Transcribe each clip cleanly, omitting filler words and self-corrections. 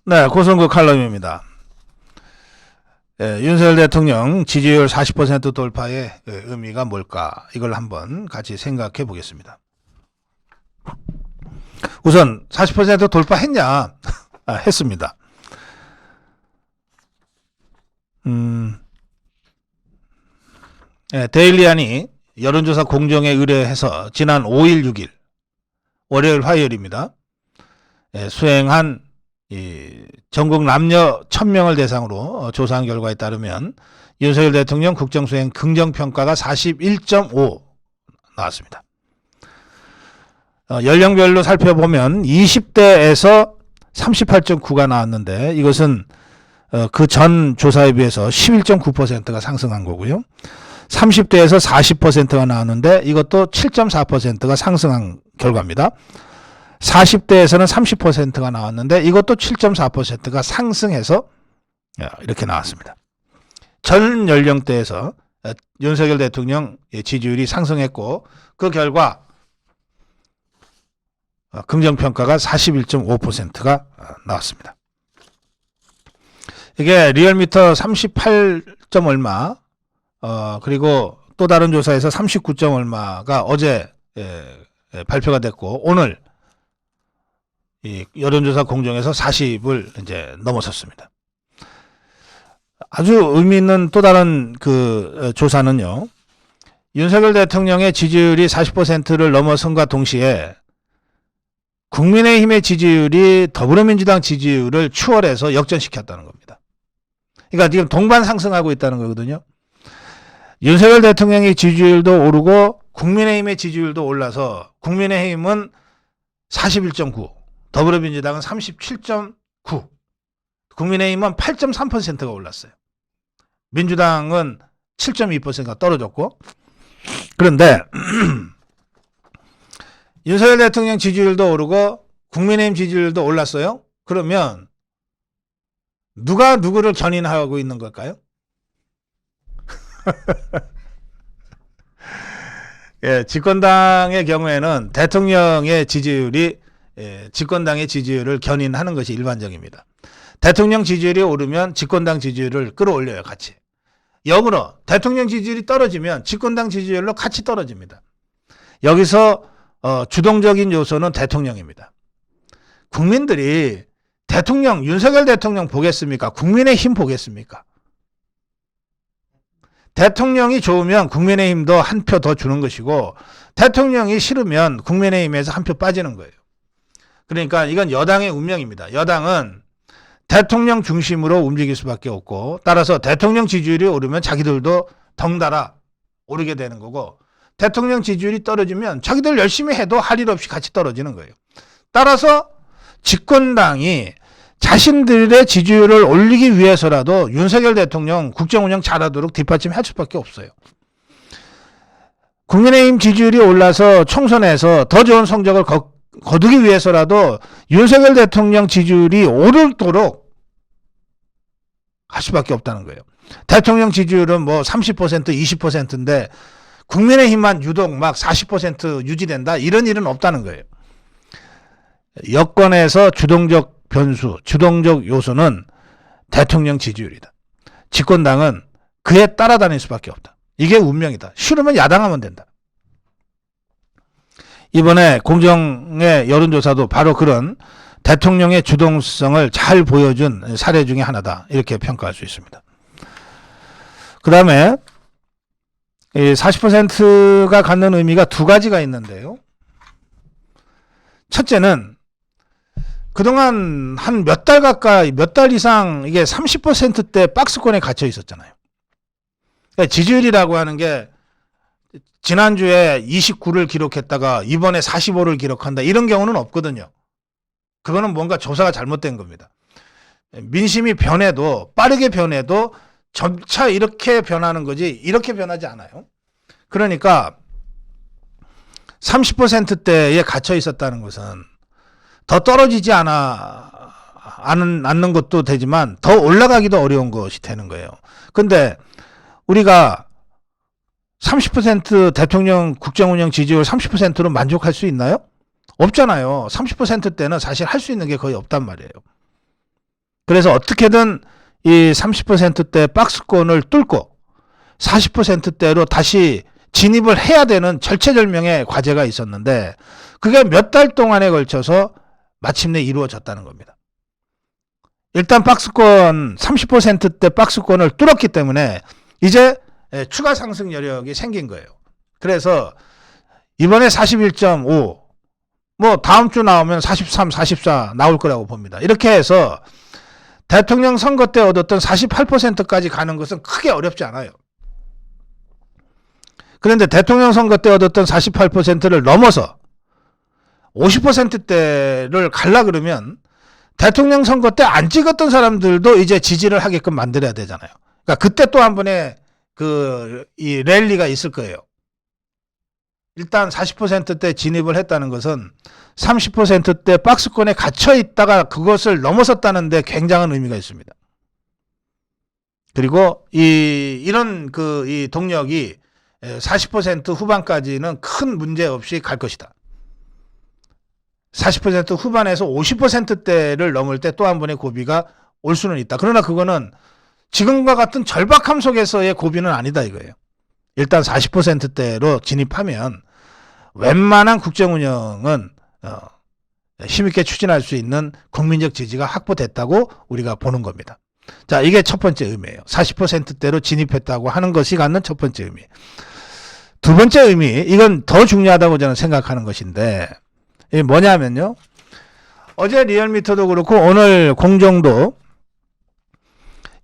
네, 고성구 칼럼입니다. 윤석열 대통령 지지율 40% 돌파의 의미가 뭘까? 이걸 한번 같이 생각해 보겠습니다. 우선 40% 돌파했냐? 했습니다. 데일리안이 여론조사 공정에 의뢰해서 지난 5일, 6일, 월요일, 화요일입니다. 수행한 전국 남녀 1000명을 대상으로 조사한 결과에 따르면 윤석열 대통령 국정수행 긍정평가가 41.5 나왔습니다. 연령별로 살펴보면 20대에서 38.9가 나왔는데 이것은 그 전 조사에 비해서 11.9%가 상승한 거고요. 30대에서 40%가 나왔는데 이것도 7.4%가 상승한 결과입니다. 40대에서는 30%가 나왔는데 이것도 7.4%가 상승해서 이렇게 나왔습니다. 전 연령대에서 윤석열 대통령 지지율이 상승했고 그 결과 긍정평가가 41.5%가 나왔습니다. 이게 리얼미터 38점 얼마 그리고 또 다른 조사에서 39점 얼마가 어제 발표가 됐고 오늘 이 여론조사 공정에서 40을 이제 넘어섰습니다. 아주 의미 있는 또 다른 그 조사는요. 윤석열 대통령의 지지율이 40%를 넘어선과 동시에 국민의힘의 지지율이 더불어민주당 지지율을 추월해서 역전시켰다는 겁니다. 그러니까 지금 동반 상승하고 있다는 거거든요. 윤석열 대통령의 지지율도 오르고 국민의힘의 지지율도 올라서 국민의힘은 41.9, 더불어민주당은 37.9, 국민의힘은 8.3%가 올랐어요. 민주당은 7.2%가 떨어졌고 그런데 윤석열 대통령 지지율도 오르고 국민의힘 지지율도 올랐어요. 그러면 누가 누구를 견인하고 있는 걸까요? 예, 집권당의 경우에는 대통령의 지지율이 집권당의 지지율을 견인하는 것이 일반적입니다. 대통령 지지율이 오르면 집권당 지지율을 끌어올려요, 같이. 역으로 대통령 지지율이 떨어지면 집권당 지지율로 같이 떨어집니다. 여기서 주동적인 요소는 대통령입니다. 국민들이 대통령, 윤석열 대통령 보겠습니까? 국민의힘 보겠습니까? 대통령이 좋으면 국민의힘도 한 표 더 주는 것이고 대통령이 싫으면 국민의힘에서 한 표 빠지는 거예요. 그러니까 이건 여당의 운명입니다. 여당은 대통령 중심으로 움직일 수밖에 없고 따라서 대통령 지지율이 오르면 자기들도 덩달아 오르게 되는 거고 대통령 지지율이 떨어지면 자기들 열심히 해도 할 일 없이 같이 떨어지는 거예요. 따라서 집권당이 자신들의 지지율을 올리기 위해서라도 윤석열 대통령 국정운영 잘하도록 뒷받침할 수밖에 없어요. 국민의힘 지지율이 올라서 총선에서 더 좋은 성적을 거두기 위해서라도 윤석열 대통령 지지율이 오르도록 할 수밖에 없다는 거예요. 대통령 지지율은 뭐 30%, 20%인데 국민의힘만 유독 막 40% 유지된다? 이런 일은 없다는 거예요. 여권에서 주동적 변수, 주동적 요소는 대통령 지지율이다. 집권당은 그에 따라다닐 수밖에 없다. 이게 운명이다. 싫으면 야당하면 된다. 이번에 공정의 여론조사도 바로 그런 대통령의 주동성을 잘 보여준 사례 중에 하나다. 이렇게 평가할 수 있습니다. 그 다음에 40%가 갖는 의미가 두 가지가 있는데요. 첫째는 그동안 한 몇 달 가까이, 몇 달 이상 이게 30%대 박스권에 갇혀 있었잖아요. 그러니까 지지율이라고 하는 게 지난주에 29를 기록했다가 이번에 45를 기록한다. 이런 경우는 없거든요. 그거는 뭔가 조사가 잘못된 겁니다. 민심이 변해도 빠르게 변해도 점차 이렇게 변하는 거지 이렇게 변하지 않아요. 그러니까 30%대에 갇혀 있었다는 것은 더 떨어지지 않는 것도 되지만 더 올라가기도 어려운 것이 되는 거예요. 근데 우리가 30% 대통령 국정운영 지지율 30%로 만족할 수 있나요? 없잖아요. 30%대는 사실 할 수 있는 게 거의 없단 말이에요. 그래서 어떻게든 이 30%대 박스권을 뚫고 40%대로 다시 진입을 해야 되는 절체절명의 과제가 있었는데 그게 몇 달 동안에 걸쳐서 마침내 이루어졌다는 겁니다. 일단 박스권 30%대 박스권을 뚫었기 때문에 이제 추가 상승 여력이 생긴 거예요. 그래서 이번에 41.5 뭐 다음 주 나오면 43, 44 나올 거라고 봅니다. 이렇게 해서 대통령 선거 때 얻었던 48%까지 가는 것은 크게 어렵지 않아요. 그런데 대통령 선거 때 얻었던 48%를 넘어서 50%대를 갈라 그러면 대통령 선거 때 안 찍었던 사람들도 이제 지지를 하게끔 만들어야 되잖아요. 그러니까 그때 또 한 번의 이 랠리가 있을 거예요. 일단 40%대 진입을 했다는 것은 30%대 박스권에 갇혀 있다가 그것을 넘어섰다는 데 굉장한 의미가 있습니다. 그리고 이런 이 동력이 40% 후반까지는 큰 문제 없이 갈 것이다. 40% 후반에서 50%대를 넘을 때 또 한 번의 고비가 올 수는 있다. 그러나 그거는 지금과 같은 절박함 속에서의 고비는 아니다 이거예요. 일단 40%대로 진입하면 웬만한 국정운영은 힘있게 추진할 수 있는 국민적 지지가 확보됐다고 우리가 보는 겁니다. 자, 이게 첫 번째 의미예요. 40%대로 진입했다고 하는 것이 갖는 첫 번째 의미. 두 번째 의미, 이건 더 중요하다고 저는 생각하는 것인데 이게 뭐냐면요. 어제 리얼미터도 그렇고 오늘 공정도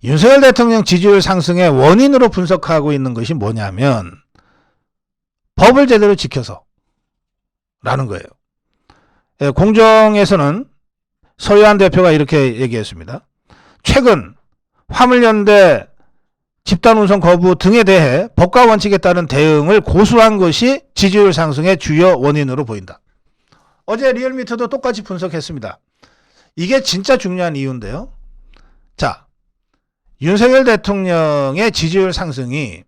윤석열 대통령 지지율 상승의 원인으로 분석하고 있는 것이 뭐냐면 법을 제대로 지켜서 라는 거예요. 공정에서는 서유한 대표가 이렇게 얘기했습니다. 최근 화물연대 집단운송 거부 등에 대해 법과 원칙에 따른 대응을 고수한 것이 지지율 상승의 주요 원인으로 보인다. 어제 리얼미터도 똑같이 분석했습니다. 이게 진짜 중요한 이유인데요. 자, 윤석열 대통령의 지지율 상승이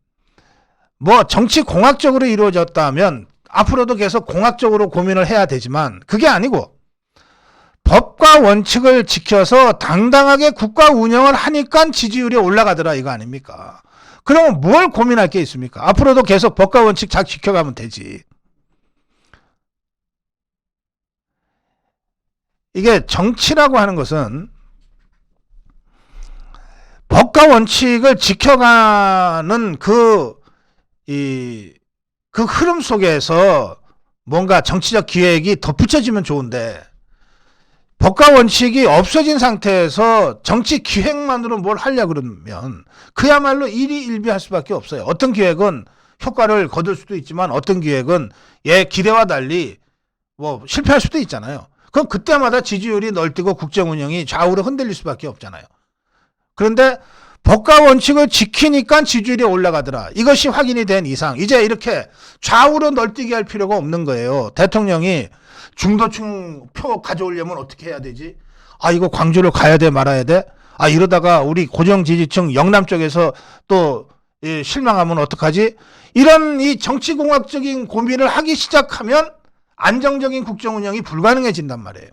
뭐 정치 공학적으로 이루어졌다면 앞으로도 계속 공학적으로 고민을 해야 되지만 그게 아니고 법과 원칙을 지켜서 당당하게 국가 운영을 하니까 지지율이 올라가더라 이거 아닙니까? 그러면 뭘 고민할 게 있습니까? 앞으로도 계속 법과 원칙 잘 지켜가면 되지. 이게 정치라고 하는 것은 법과 원칙을 지켜가는 그 흐름 속에서 뭔가 정치적 기획이 덧붙여지면 좋은데 법과 원칙이 없어진 상태에서 정치 기획만으로 뭘 하려고 그러면 그야말로 일희일비할 수밖에 없어요. 어떤 기획은 효과를 거둘 수도 있지만 어떤 기획은 기대와 달리 뭐 실패할 수도 있잖아요. 그럼 그때마다 지지율이 널뛰고 국정운영이 좌우로 흔들릴 수밖에 없잖아요. 그런데 법과 원칙을 지키니까 지지율이 올라가더라. 이것이 확인이 된 이상 이제 이렇게 좌우로 널뛰게 할 필요가 없는 거예요. 대통령이 중도층 표 가져오려면 어떻게 해야 되지? 아, 이거 광주를 가야 돼 말아야 돼? 아, 이러다가 우리 고정 지지층 영남 쪽에서 또 실망하면 어떡하지? 이런 이 정치공학적인 고민을 하기 시작하면 안정적인 국정운영이 불가능해진단 말이에요.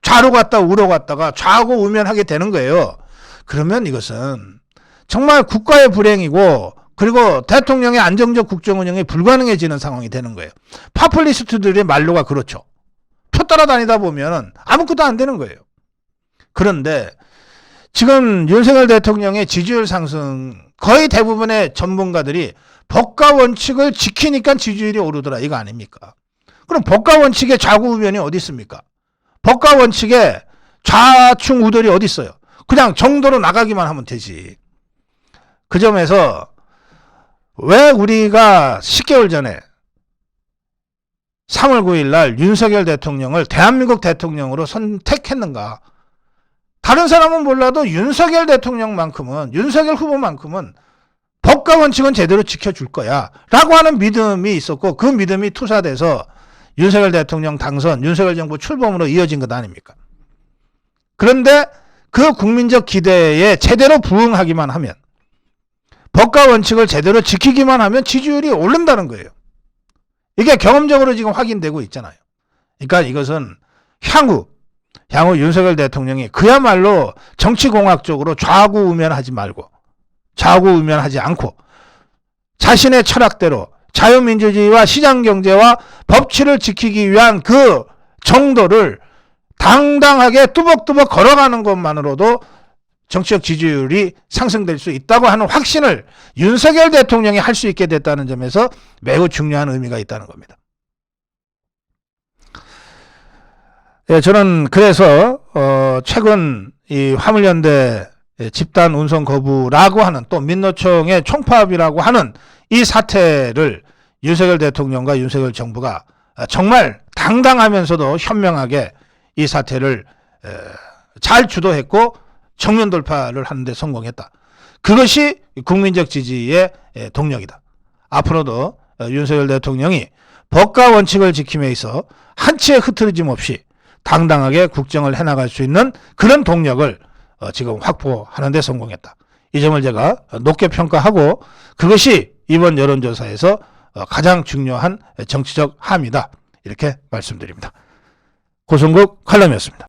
좌로 갔다 우로 갔다가 좌고 우면하게 되는 거예요. 그러면 이것은 정말 국가의 불행이고 그리고 대통령의 안정적 국정운영이 불가능해지는 상황이 되는 거예요. 파퓰리스트들의 말로가 그렇죠. 표 따라다니다 보면 아무것도 안 되는 거예요. 그런데 지금 윤석열 대통령의 지지율 상승 거의 대부분의 전문가들이 법과 원칙을 지키니까 지지율이 오르더라 이거 아닙니까? 그럼 법과 원칙의 좌우우면이 어디 있습니까? 법과 원칙의 좌충 우돌이 어디 있어요? 그냥 정도로 나가기만 하면 되지. 그 점에서 왜 우리가 10개월 전에 3월 9일 날 윤석열 대통령을 대한민국 대통령으로 선택했는가? 다른 사람은 몰라도 윤석열 대통령만큼은 윤석열 후보만큼은 법과 원칙은 제대로 지켜줄 거야 라고 하는 믿음이 있었고 그 믿음이 투사돼서 윤석열 대통령 당선, 윤석열 정부 출범으로 이어진 것 아닙니까? 그런데 그 국민적 기대에 제대로 부응하기만 하면 법과 원칙을 제대로 지키기만 하면 지지율이 오른다는 거예요. 이게 경험적으로 지금 확인되고 있잖아요. 그러니까 이것은 향후 향후 윤석열 대통령이 그야말로 정치공학적으로 좌우우면하지 말고 좌우우면하지 않고 자신의 철학대로 자유민주주의와 시장경제와 법치를 지키기 위한 그 정도를 당당하게 뚜벅뚜벅 걸어가는 것만으로도 정치적 지지율이 상승될 수 있다고 하는 확신을 윤석열 대통령이 할 수 있게 됐다는 점에서 매우 중요한 의미가 있다는 겁니다. 예, 저는 그래서 최근 이 화물연대 집단 운송 거부라고 하는 또 민노총의 총파업이라고 하는 이 사태를 윤석열 대통령과 윤석열 정부가 정말 당당하면서도 현명하게 이 사태를 잘 주도했고 정면 돌파를 하는 데 성공했다. 그것이 국민적 지지의 동력이다. 앞으로도 윤석열 대통령이 법과 원칙을 지킴에 있어 한치의 흐트러짐 없이 당당하게 국정을 해나갈 수 있는 그런 동력을 지금 확보하는 데 성공했다. 이 점을 제가 높게 평가하고 그것이 이번 여론조사에서 가장 중요한 정치적 함이다. 이렇게 말씀드립니다. 고성국 칼럼이었습니다.